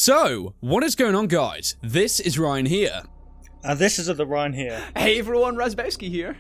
So, what is going on, guys? This is Ryan here. And this is the Ryan here. Hey everyone, Razbowski here.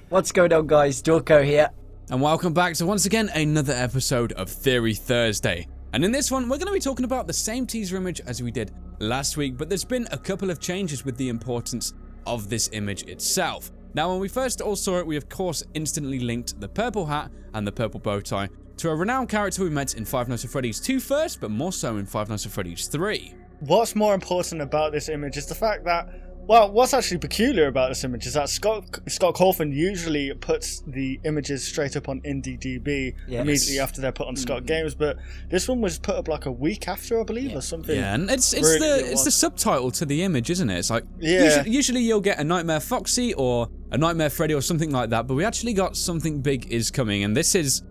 What's going on, guys? Dorko here. And welcome back to once again another episode of Theory Thursday. And in this one, we're going to be talking about the same teaser image as we did last week, but there's been a couple of changes with the importance of this image itself. Now, when we first all saw it, we of course instantly linked the purple hat and the purple bow tie to a renowned character we met in Five Nights at Freddy's 2 first, but more so in Five Nights at Freddy's 3. What's more important about this image is the fact that, well, what's actually peculiar about this image is that Scott Cawthon usually puts the images straight up on IndieDB immediately after they're put on Scott Games, but this one was put up like a week after, I believe, or something. Yeah, and it's the subtitle to the image, isn't it? It's like, usually you'll get a Nightmare Foxy or a Nightmare Freddy or something like that, but we actually got something big is coming, and this is,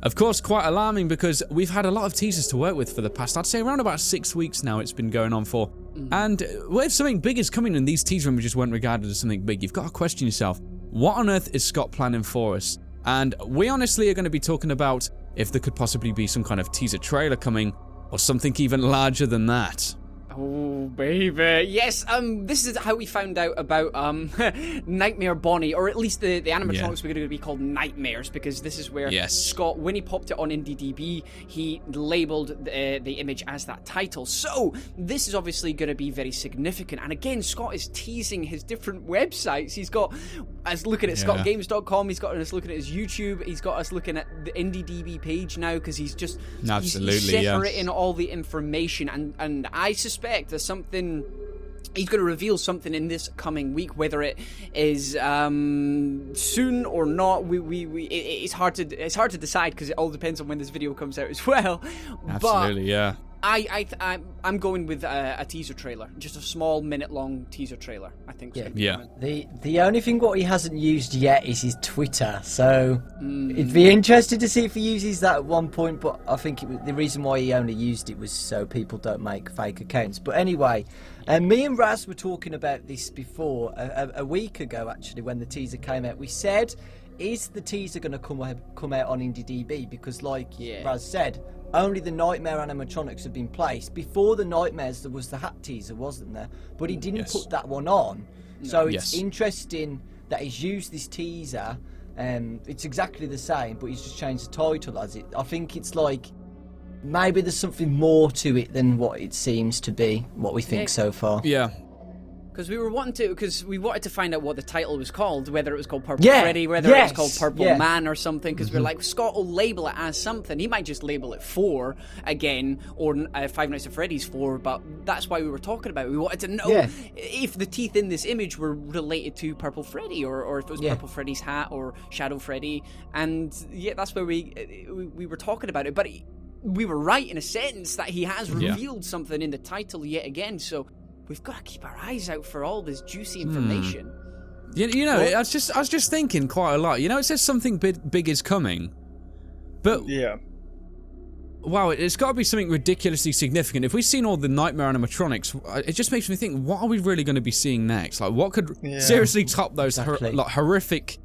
of course, quite alarming because we've had a lot of teasers to work with for the past, I'd say around about 6 weeks now it's been going on for. And if something big is coming and these teaser images weren't regarded as something big, you've got to question yourself, what on earth is Scott planning for us? And we honestly are going to be talking about if there could possibly be some kind of teaser trailer coming or something even larger than that. Oh, baby. Yes, this is how we found out about Nightmare Bonnie, or at least the animatronics were going to be called Nightmares, because this is where Scott, when he popped it on IndieDB, he labeled the image as that title. So, this is obviously going to be very significant. And again, Scott is teasing his different websites. He's got us looking at scottgames.com, he's got us looking at his YouTube, he's got us looking at the IndieDB page now, because he's just he's separating all the information, and I suspect there's something he's going to reveal something in this coming week, whether it is soon or not. It's hard to decide because it all depends on when this video comes out as well. Absolutely, but I'm going with a teaser trailer, just a small minute-long teaser trailer. I think. Yeah. The only thing what he hasn't used yet is his Twitter, so it'd be interesting to see if he uses that at one point. But I think the reason why he only used it was so people don't make fake accounts. But anyway, me and Raz were talking about this before a week ago, actually, when the teaser came out. We said, is the teaser going to come out on IndieDB? Because, like Raz said, only the Nightmare animatronics have been placed. Before the Nightmares, there was the hat teaser, wasn't there? But he didn't put that one on. So it's interesting that he's used this teaser. It's exactly the same, but he's just changed the title as it. I think it's like, maybe there's something more to it than what it seems to be, what we think so far. Yeah. Because we wanted to find out what the title was called, whether it was called Purple Freddy, whether it was called Purple Man or something, because we're like, Scott will label it as something. He might just label it 4 again, or Five Nights at Freddy's 4, but that's why we were talking about it. We wanted to know if the teeth in this image were related to Purple Freddy, or if it was Purple Freddy's hat, or Shadow Freddy, and that's where we were talking about it. But we were right in a sense that he has revealed something in the title yet again, so we've got to keep our eyes out for all this juicy information. You know, I was just thinking quite a lot. You know, it says something big is coming, but wow, it's got to be something ridiculously significant. If we've seen all the Nightmare animatronics, it just makes me think, what are we really going to be seeing next? Like, what could seriously top those horrific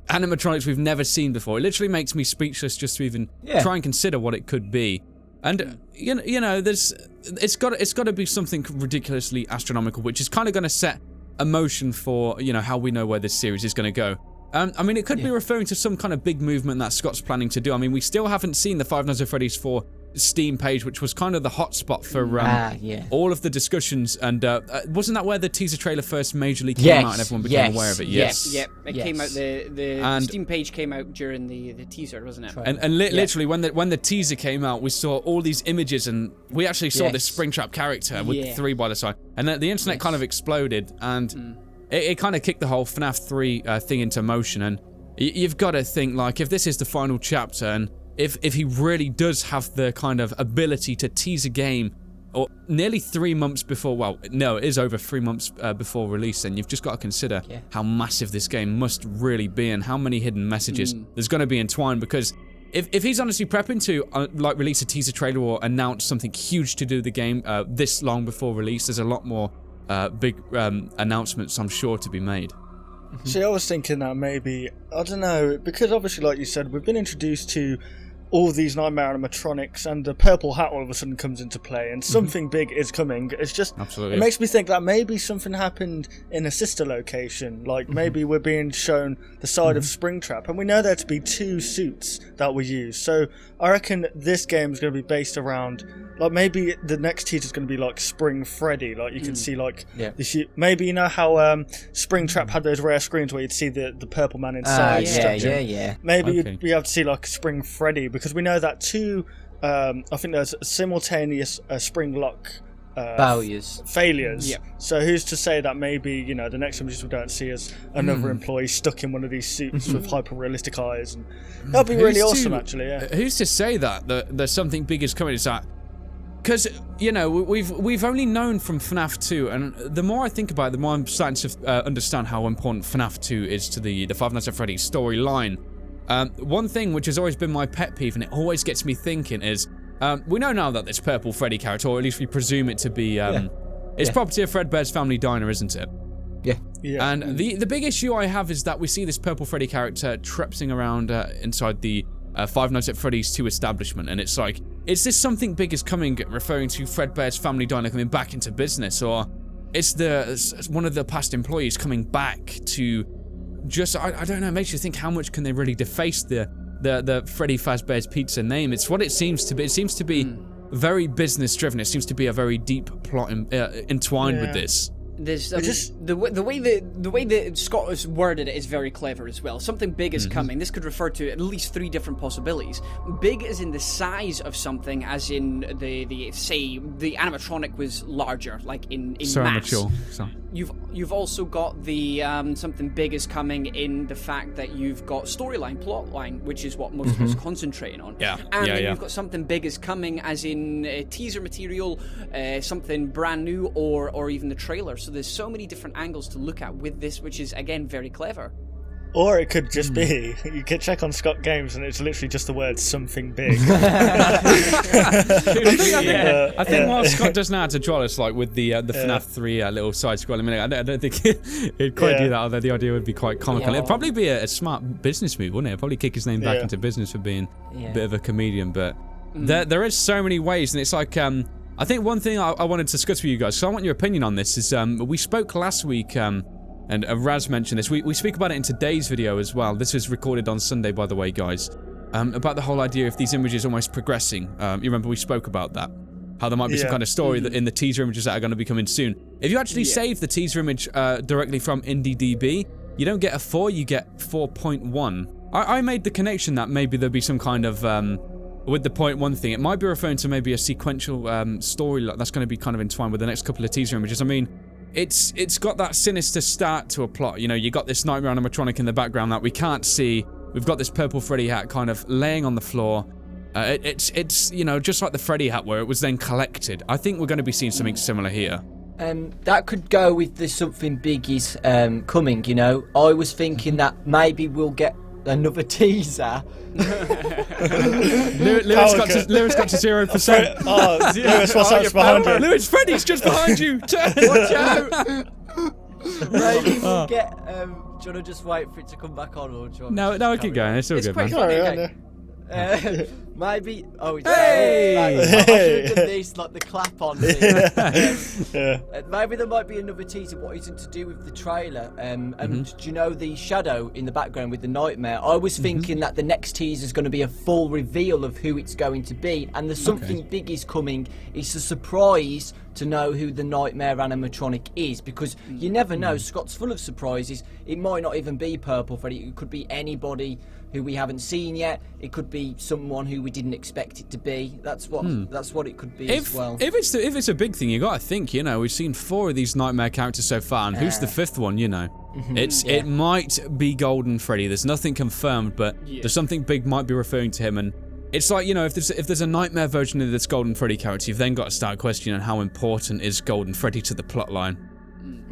animatronics we've never seen before? It literally makes me speechless just to even try and consider what it could be. And you know, it's got to be something ridiculously astronomical, which is kind of going to set a motion for, you know, how we know where this series is going to go. I mean, it could be referring to some kind of big movement that Scott's planning to do. I mean, we still haven't seen the Five Nights at Freddy's 4 Steam page, which was kind of the hotspot for all of the discussions. And wasn't that where the teaser trailer first majorly came out and everyone became aware of it? It came out. The Steam page came out during the teaser, wasn't it? And literally, when the teaser came out, we saw all these images, and we actually saw this Springtrap character with 3 by the side, and the internet kind of exploded, and it kind of kicked the whole FNAF 3 thing into motion. And you've got to think, like, if this is the final chapter, and if he really does have the kind of ability to tease a game, or nearly 3 months before, well, no, it is over 3 months before release, and you've just got to consider how massive this game must really be, and how many hidden messages there's going to be entwined, because if he's honestly prepping to like release a teaser trailer or announce something huge to do the game this long before release, there's a lot more big announcements, I'm sure, to be made. See, I was thinking that maybe, I don't know, because obviously, like you said, we've been introduced to all these Nightmare animatronics, and the purple hat all of a sudden comes into play, and something big is coming. It's just, it makes me think that maybe something happened in a sister location, like maybe we're being shown the side of Springtrap, and we know there to be 2 suits that were used. So I reckon this game is going to be based around, like, maybe the next teaser is going to be like Spring Freddy, like you can see like maybe you know how Springtrap had those rare screens where you'd see the purple man inside. Maybe we have to see like Spring Freddy, because we know that 2 I think there's simultaneous spring lock failures. So who's to say that maybe, you know, the next images we don't see is another employee stuck in one of these suits with hyper realistic eyes, and that'd be really awesome actually. Who's to say that there's something big is coming? Is that because, you know, we've only known from FNAF 2, and the more I think about it, the more I'm starting to understand how important FNAF 2 is to the Five Nights at Freddy's storyline. One thing which has always been my pet peeve, and it always gets me thinking, is we know now that this purple Freddy character, or at least we presume it to be, it's property of Fredbear's Family Diner, isn't it? Yeah. And the big issue I have is that we see this purple Freddy character trapsing around inside the Five Nights at Freddy's 2 establishment, and it's like, is this something big is coming, referring to Fredbear's Family Diner coming back into business, or it's one of the past employees coming back to just, I don't know, it makes you think, how much can they really deface the Freddy Fazbear's Pizza name? It's what it seems to be. It seems to be very business driven. It seems to be a very deep plot entwined with this. There's the way that Scott has worded it is very clever as well. Something big is coming. This could refer to at least 3 different possibilities. Big as in the size of something, as in the say the animatronic was larger, like in so mass. Mature. You've also got the something big is coming in the fact that you've got storyline, plot line, which is what most of us are concentrating on. And then you've got something big is coming, as in teaser material, something brand new, or even the trailer. So there's so many different angles to look at with this, which is again very clever. Or it could just be, you could check on Scott Games and it's literally just the word something big. I think what Scott does now to draw us, like with the FNAF 3 little side scroll, I mean, I don't think he'd quite do that, although the idea would be quite comical. It'd probably be a smart business move, wouldn't it? It'd probably kick his name back into business for being a bit of a comedian, but there is so many ways, and it's like, I think one thing I wanted to discuss with you guys, so I want your opinion on this, is we spoke last week, and Raz mentioned this. We speak about it in today's video as well. This was recorded on Sunday, by the way, guys. About the whole idea of these images almost progressing. You remember we spoke about that? How there might be some kind of story that in the teaser images that are going to be coming soon. If you actually save the teaser image directly from IndieDB, you don't get a 4, you get 4.1. I made the connection that maybe there'd be some kind of... with the 0.1 thing, it might be referring to maybe a sequential story that's going to be kind of entwined with the next couple of teaser images. I mean, it's got that sinister start to a plot. You know, you got this nightmare animatronic in the background that we can't see. We've got this purple Freddy hat kind of laying on the floor. It's you know, just like the Freddy hat where it was then collected. I think we're going to be seeing something similar here. That could go with the something big is coming, you know. I was thinking that maybe we'll get another teaser. Lewis got to 0%. Lewis, what's behind you? Lewis, Freddy's just behind you. Watch out. Maybe we'll get. Do you want to just wait for it to come back on, or do you want No, I keep going. It's all good, man. Maybe. Oh, it's hey! I should have done this, like the clap on thing. Maybe there might be another teaser what isn't to do with the trailer. And do you know the shadow in the background with the nightmare? I was thinking that the next teaser is going to be a full reveal of who it's going to be, and the something big is coming. It's a surprise to know who the nightmare animatronic is, because you never know. Scott's full of surprises. It might not even be Purple Freddy. It could be anybody who we haven't seen yet. It could be someone who we didn't expect it to be. That's what it could be as well. If it's a big thing, you got to think. You know, we've seen 4 of these nightmare characters so far, and who's the 5th one? You know, it might be Golden Freddy. There's nothing confirmed, but there's something big might be referring to him, and it's like, you know, if there's a nightmare version of this Golden Freddy character, you've then got to start questioning how important is Golden Freddy to the plotline.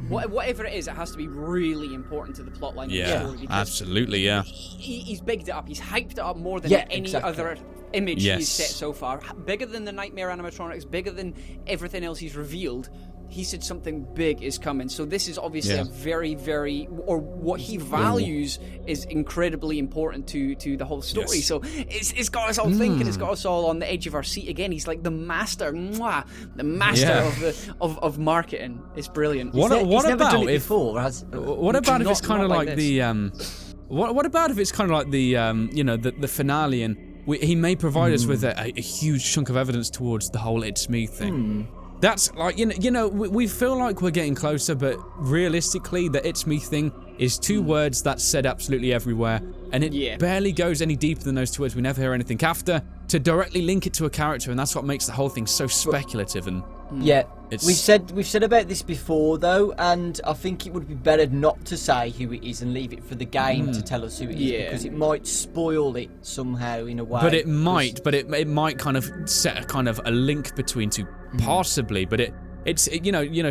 Whatever it is, it has to be really important to the plotline. Yeah, absolutely, yeah. He's bigged it up. He's hyped it up more than any other image he's set so far. Bigger than the Nightmare animatronics, bigger than everything else he's revealed. he said something big is coming. So this is obviously a very, very, or what he values is incredibly important to the whole story. Yes. So it's got us all thinking. It's got us all on the edge of our seat again. He's like the master, the master of marketing. It's brilliant. What about if it's kind of like the what about if it's kind of like the the finale, and he may provide us with a huge chunk of evidence towards the whole "it's me" thing. That's like, we feel like we're getting closer, but realistically, the "it's me" thing is two words that's said absolutely everywhere, and it barely goes any deeper than those two words. We never hear anything after to directly link it to a character, and that's what makes the whole thing so speculative. And we've said about this before though, and I think it would be better not to say who it is and leave it for the game to tell us who it is, because it might spoil it somehow in a way. But it might kind of set a kind of a link between two, possibly. But it's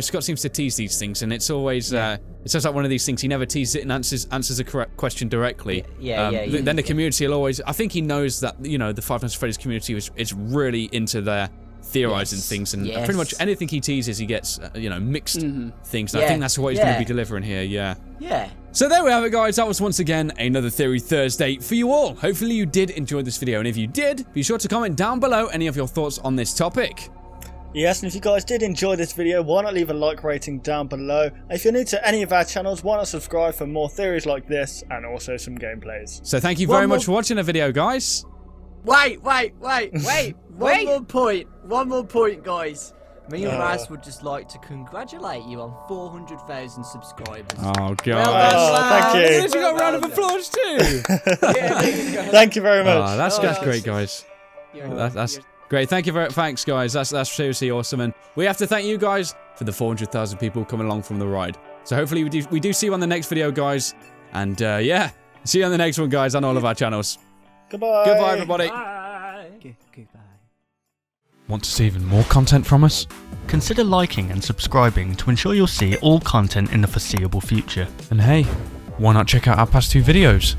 Scott seems to tease these things, and it's always it's just like one of these things. He never teases it and answers a correct question directly. Then the community will always. I think he knows that the Five Nights at Freddy's community is really into their theorizing things, and pretty much anything he teases, he gets mixed things. And I think that's what he's going to be delivering here. Yeah. So there we have it, guys. That was once again another Theory Thursday for you all. Hopefully you did enjoy this video, and if you did, be sure to comment down below any of your thoughts on this topic. Yes, and if you guys did enjoy this video, why not leave a like rating down below? And if you're new to any of our channels, why not subscribe for more theories like this and also some gameplays. So thank you very much for watching the video, guys. Wait. One more point, guys. Me and Raz would just like to congratulate you on 400,000 subscribers. Oh, God. Thank you. You got a round of applause, too. Thank you very much. Oh, that's great, guys. That's great. Thanks, guys. That's seriously awesome. And we have to thank you guys for the 400,000 people coming along from the ride. So hopefully we do see you on the next video, guys. And see you on the next one, guys, on all of our channels. Goodbye. Goodbye, everybody. Bye. Goodbye. Want to see even more content from us? Consider liking and subscribing to ensure you'll see all content in the foreseeable future. And hey, why not check out our past 2 videos?